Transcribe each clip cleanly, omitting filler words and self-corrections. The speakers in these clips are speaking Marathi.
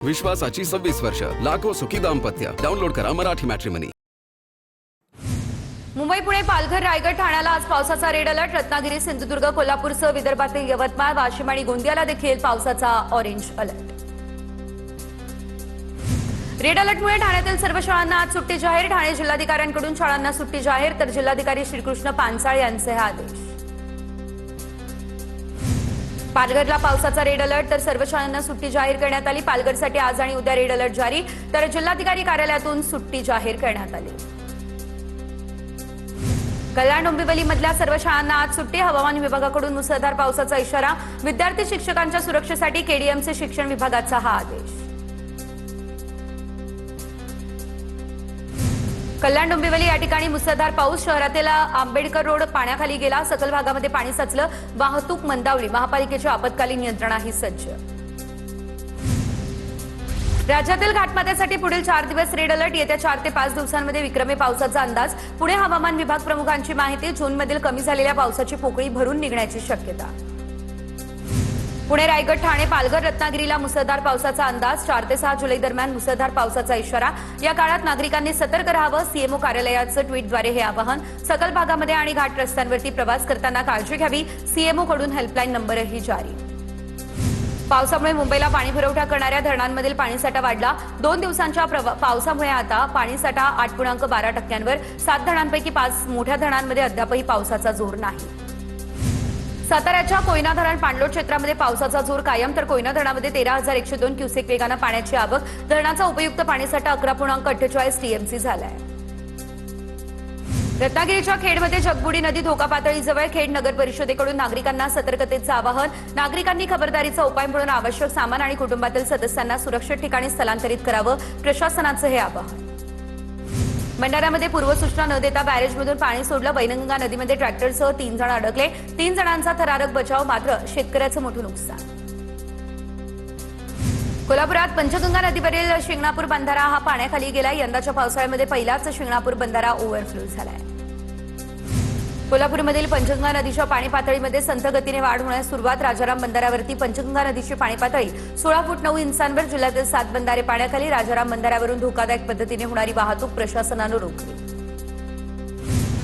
विश्वासाची 26 वर्ष, लाखो सुखी दाम्पत्य. डाउनलोड करा मराठी मॅट्रिमनी. मुंबई, पुणे, पालघर, रायगड, ठाण्याला आज पावसाचा रेड अलर्ट. रत्नागिरी, सिंधुदुर्ग, कोल्हापूरसह विदर्भातील यवतमाळ, वाशिम आणि गोंदियाला देखील पावसाचा ऑरेंज अलर्ट. रेड अलर्टमुळे ठाण्यातील सर्व शाळांना आज सुट्टी जाहीर. ठाणे जिल्हाधिकाऱ्यांकडून शाळांना सुट्टी जाहीर, तर जिल्हाधिकारी श्रीकृष्ण पानसाळे यांचे हे आदेश. पालघरला पावसाचा रेड अलर्ट, तर सर्व शाळांना सुट्टी जाहीर करण्यात आली. पालघरसाठी आज आणि उद्या रेड अलर्ट जारी, तर जिल्हाधिकारी कार्यालयातून सुट्टी जाहीर करण्यात आली. कल्याण डोंबिवलीमधल्या सर्व शाळांना आज सुट्टी. हवामान विभागाकडून मुसळधार पावसाचा इशारा. विद्यार्थी शिक्षकांच्या सुरक्षेसाठी केडीएमसी शिक्षण विभागाचा हा आदेश. कल्याण डोंबिवली या ठिकाणी मुसळधार पाऊस. शहरातील आंबेडकर रोड पाण्याखाली गेला. सखल भागामध्ये पाणी साचलं. वाहतूक मंदावली. महापालिकेची आपत्कालीन यंत्रणाही सज्ज. राज्यातील घाटमाथ्यासाठी पुढील 4 दिवस रेड अलर्ट. येत्या 4 ते 5 दिवसांमध्ये विक्रमी पावसाचा अंदाज. पुणे हवामान विभाग प्रमुखांची माहिती. जूनमधील कमी झालेल्या पावसाची पोकळी भरून निघण्याची शक्यता. पुणे, रायगड, ठाणे, पालघर, रत्नागिरीला मुसळधार पावसाचा अंदाज. 4 ते 6 जुलै दरम्यान मुसळधार पावसाचा इशारा. या काळात नागरिकांनी सतर्क राहावं. सीएमओ कार्यालयाचं ट्विटद्वारे हे आवाहन. सकल भागामध्ये आणि घाट रस्त्यांवरती प्रवास करताना काळजी घ्यावी. सीएमओ कडून हेल्पलाईन नंबरही जारी. पावसामुळे मुंबईला पाणी पुरवठा करणाऱ्या धरणांमधील पाणीसाठा वाढला. 2 दिवसांच्या पावसामुळे आता पाणीसाठा 8.12%वर. 7 धरणांपैकी 5 मोठ्या धरणांमध्ये अद्यापही पावसाचा जोर नाही. साताऱ्याच्या कोयना धरण पाणलोट क्षेत्रामध्ये पावसाचा जोर कायम, तर कोयना धरणामध्ये 13,102 क्युसेक वेगानं पाण्याची आवक. धरणाचा उपयुक्त पाणीसाठा 11.48 टीएमसी झालाय. रत्नागिरीच्या खेडमध्ये जगबुडी नदी धोका पातळीजवळ. खेड नगर परिषदेकडून नागरिकांना सतर्कतेचं आवाहन. नागरिकांनी खबरदारीचा उपाय म्हणून आवश्यक सामान आणि कुटुंबातील सदस्यांना सुरक्षित ठिकाणी स्थलांतरित करावं. प्रशासनाचं हे आवाहन. भंडाऱ्यामध्ये पूर्वसूचना न देता बॅरेजमधून पाणी सोडलं. वैनगंगा नदीमध्ये ट्रॅक्टरसह 3 जण अडकले. 3 जणांचा थरारक बचाव, मात्र शेतकऱ्याचं मोठं नुकसान. कोल्हापुरात पंचगंगा नदीवरील शिंगणापूर बंधारा हा पाण्याखाली गेला. यंदाच्या पावसाळ्यामध्ये पहिलाच शिंगणापूर बंधारा ओव्हरफ्लो झालाय. कोल्हापूरमधील पंचगंगा नदीच्या पाणी पातळीमध्ये संथ गतीने वाढ होण्यास सुरुवात. राजाराम बंधाऱ्यावरती पंचगंगा नदीची पाणी पातळी 16 फूट 9 इंचांवर. जिल्ह्यातील 7 बंधारे पाण्याखाली. राजाराम बंधाऱ्यावरून धोकादायक पद्धतीने होणारी वाहतूक प्रशासनानं रोखली.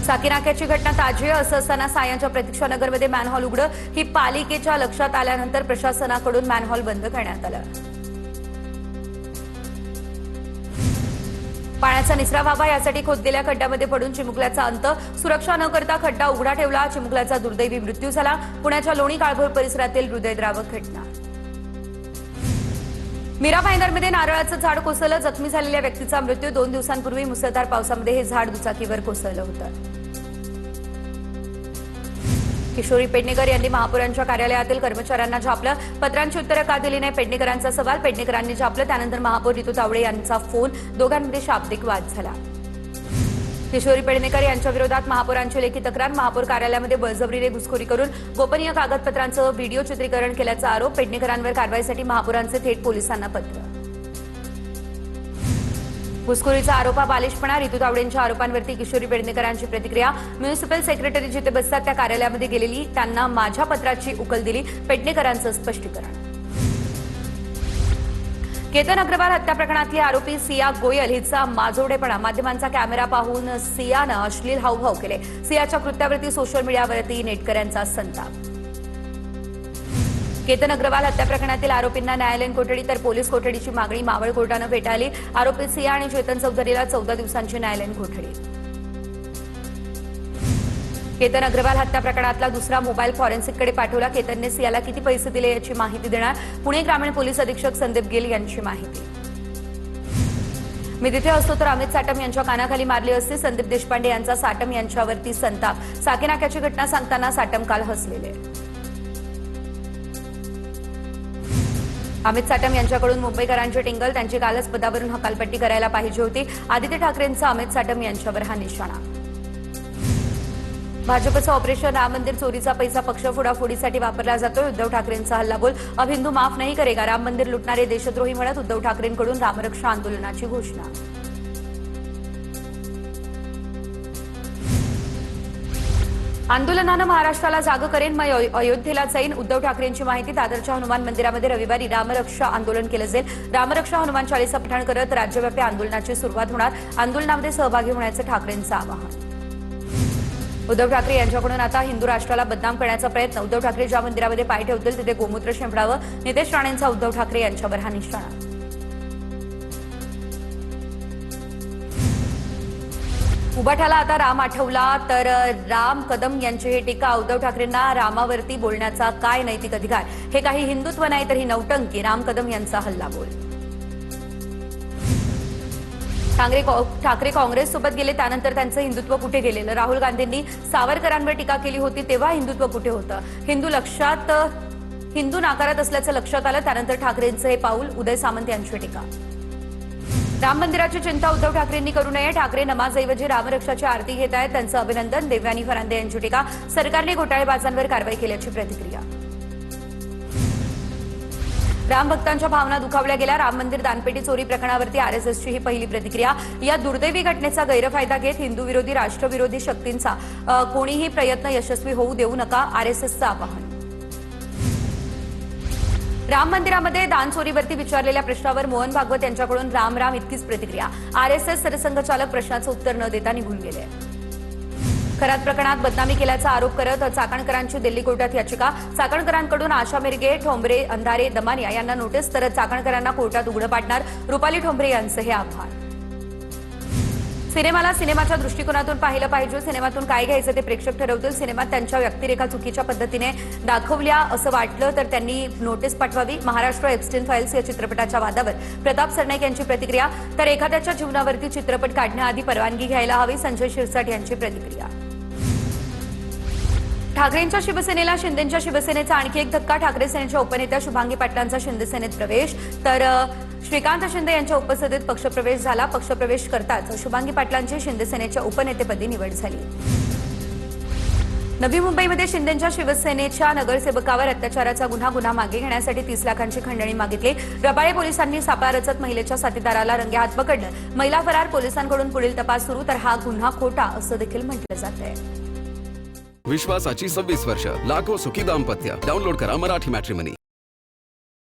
साकीनाक्याची घटना ताजी आहे. असं असताना सायांच्या प्रतीक्षानगरमध्ये मॅनहॉल उघडं. ही पालिकेच्या लक्षात आल्यानंतर प्रशासनाकडून मॅनहॉल बंद करण्यात आलं. पाण्याचा निचरा व्हावा यासाठी खोदलेल्या खड्ड्यामध्ये पडून चिमुकल्याचा अंत. सुरक्षा न करता खड्डा उघडा ठेवला. चिमुकल्याचा दुर्दैवी मृत्यू झाला. पुण्याच्या लोणी काळभोर परिसरातील हृदयद्रावक घटना. मीरा भाईंदरमध्ये नारळाचं झाड कोसळलं. जखमी झालेल्या व्यक्तीचा मृत्यू. 2 दिवसांपूर्वी मुसळधार पावसामध्ये हे झाड दुचाकीवर कोसळलं होतं. किशोरी पेडणेकर यांनी महापौरांच्या कार्यालयातील कर्मचाऱ्यांना झापलं. पत्रांची उत्तरं का दिली नाही, पेडणेकरांचा सवाल. पेडणेकरांनी झापलं. त्यानंतर महापौर रितू तावडे यांचा फोन. दोघांमध्ये शाब्दिक वाद झाला. किशोरी पेडणेकर यांच्या विरोधात महापौरांची लेखी तक्रार. महापौर कार्यालयामध्ये बळजबरीने घुसखोरी करून गोपनीय कागदपत्रांचं व्हिडिओ चित्रीकरण केल्याचा आरोप. पेडणेकरांवर कारवाईसाठी महापौरांचे थेट पोलिसांना पत्र. घुसखोरीचा आरोप हा बालिशपणा. रितू तावडेंच्या आरोपांवरती किशोरी पेडणेकरांची प्रतिक्रिया. म्युनिसिपल सेक्रेटरी जिथे बसतात त्या कार्यालयामध्ये गेलेली, त्यांना माझ्या पत्राची उकल दिली. पेडणेकरांचं स्पष्टीकरण. केतन अग्रवाल हत्या प्रकरणातली आरोपी सिया गोयल हिचा माजोडेपणा. माध्यमांचा कॅमेरा पाहून सियानं अश्लील हावभाव केले. सियाच्या कृत्यावरती सोशल मीडियावरती नेटकऱ्यांचा संताप. केतन अग्रवाल हत्या प्रकरणातील आरोपींना न्यायालयीन कोठडी, तर पोलीस कोठडीची मागणी मावळ कोर्टानं फेटाळली. आरोपी सिया आणि चेतन चौधरीला 14 दिवसांची न्यायालयीन कोठडी. केतन अग्रवाल हत्या प्रकरणातला दुसरा मोबाईल फॉरेन्सिककडे पाठवला. केतनने सियाला किती पैसे दिले याची माहिती देणार. पुणे ग्रामीण पोलीस अधीक्षक संदीप गिल यांची माहिती. मी तिथे असतो तर अमित साटम यांच्या कानाखाली मारली असती. संदीप देशपांडे यांचा साटम यांच्यावरती संताप. साकीनाक्याची घटना सांगताना साटम काल हसलेले. अमित साटम यांच्याकडून मुंबईकरांची टिंगल. त्यांची कालच पदावरून हकालपट्टी करायला पाहिजे होती. आदित्य ठाकरेंचा अमित साटम यांच्यावर हा निशाणा. भाजपचं ऑपरेशन राम मंदिर चोरीचा पैसा पक्ष फोडाफोडीसाठी वापरला जातोय. उद्धव ठाकरेंचा हल्लाबोल. अब हिंदू माफ नाही करेगा. राम मंदिर लुटणारे देशद्रोही म्हणत उद्धव ठाकरेंकडून रामरक्षा आंदोलनाची घोषणा. आंदोलनानं महाराष्ट्राला जागं करेन, मग अयोध्येला जाईन. उद्धव ठाकरेंची माहिती. दादरच्या हनुमान मंदिरामध्ये रविवारी रामरक्षा आंदोलन केलं जाईल. रामरक्षा हनुमान चालीसा पठण करत राज्यव्यापी आंदोलनाची सुरुवात होणार. आंदोलनामध्ये सहभागी होण्याचं ठाकरेंचं आवाहन. उद्धव ठाकरे यांच्याकडून आता हिंदू राष्ट्राला बदनाम करण्याचा प्रयत्न. उद्धव ठाकरे ज्या मंदिरामध्ये पाय ठेवतील तिथे गोमूत्र शिंपडावं. नितेश राणेंचा उद्धव ठाकरे यांच्यावर हा निशाणा. उबाठाला आता राम आठवला तर राम कदम यांची ही टीका. उद्धव ठाकरेंना रामावरती बोलण्याचा काय नैतिक अधिकार? हे काही हिंदुत्व नाही तर ही नौटंकी. राम कदम यांचा हल्लाबोल. ठाकरे काँग्रेससोबत गेले त्यानंतर त्यांचं हिंदुत्व कुठे गेलेलं? राहुल गांधींनी सावरकरांवर टीका केली होती तेव्हा हिंदुत्व कुठे होतं? हिंदू नाकारत असल्याचं लक्षात आलं त्यानंतर ठाकरेंचं हे पाऊल. उदय सामंत यांची टीका. राम मंदिराची चिंता उद्धव ठाकरेंनी करू नये. ठाकरे नमाजऐवजी रामरक्षाची आरती घेत आहेत, त्यांचं अभिनंदन. देवयानी फरांदे यांची टीका. सरकारने घोटाळेबाजांवर कारवाई केल्याची प्रतिक्रिया. राम भक्तांच्या भावना दुखावल्या गेल्या. राम मंदिर दानपेटी चोरी प्रकरणावरती आरएसएसची ही पहिली प्रतिक्रिया. या दुर्दैवी घटनेचा गैरफायदा घेत हिंदू विरोधी राष्ट्रविरोधी शक्तींचा कोणीही प्रयत्न यशस्वी होऊ देऊ नका. आरएसएसचं आवाहन. राम मंदिरामध्ये दान चोरीवरती विचारलेल्या प्रश्नावर मोहन भागवत यांच्याकडून राम राम इतकीच प्रतिक्रिया. आरएसएस सरसंघचालक प्रश्नाचं उत्तर न देता निघून गेले. खरात प्रकरणात बदनामी केल्याचा आरोप करत चाकणकरांची दिल्ली कोर्टात याचिका. चाकणकरांकडून आशा मिरगे, ठोंबरे, अंधारे, दमानिया यांना नोटीस तर चाकणकरांना कोर्टात उघडं पाडणार. रुपाली ठोंबरे यांचं हे आव्हान. सिनेमाला सिनेमाच्या दृष्टिकोनातून पाहिलं पाहिजे. सिनेमातून काय घ्यायचं ते प्रेक्षक ठरवतील. सिनेमात त्यांच्या व्यक्तिरेखा चुकीच्या पद्धतीने दाखवल्या असं वाटलं तर त्यांनी नोटीस पाठवावी. महाराष्ट्र एप्स्टीन फाईल्स या चित्रपटाच्या वादावर प्रताप सरनाईक यांची प्रतिक्रिया. तर एखाद्याच्या जीवनावरती चित्रपट काढण्याआधी परवानगी घ्यायला हवी. संजय शिरसाट यांची प्रतिक्रिया. ठाकरेंच्या शिवसेनेला शिंदेंच्या शिवसेनेचा आणखी एक धक्का. ठाकरे सेनेच्या उपनेत्या शुभांगी पाटलांचा शिंदेसेनेत प्रवेश. तर श्रीकांत शिंदे यांच्या उपसदेत पक्षप्रवेश झाला. पक्षप्रवेश करताच शुभांगी पाटलांची शिंदेसेनेच्या उपनेतेपदी निवड झाली. नवी मुंबईमध्ये शिंदेंच्या शिवसेनेच्या नगरसेवकावर अत्याचाराचा गुन्हा मागे घेण्यासाठी 30 लाखांची खंडणी मागितली. रबाळे पोलिसांनी सापळा रचत महिलेच्या साथीदाराला रंगेहात पकडलं. महिला फरार. पोलिसांकडून पुढील तपास सुरू. तर हा गुन्हा खोटा असं देखील म्हटलं जात आहे. विश्वासाची 26 वर्ष. लाखो सुखी दाम्पत्य. डाउनलोड करा मराठी मॅट्रिमनी.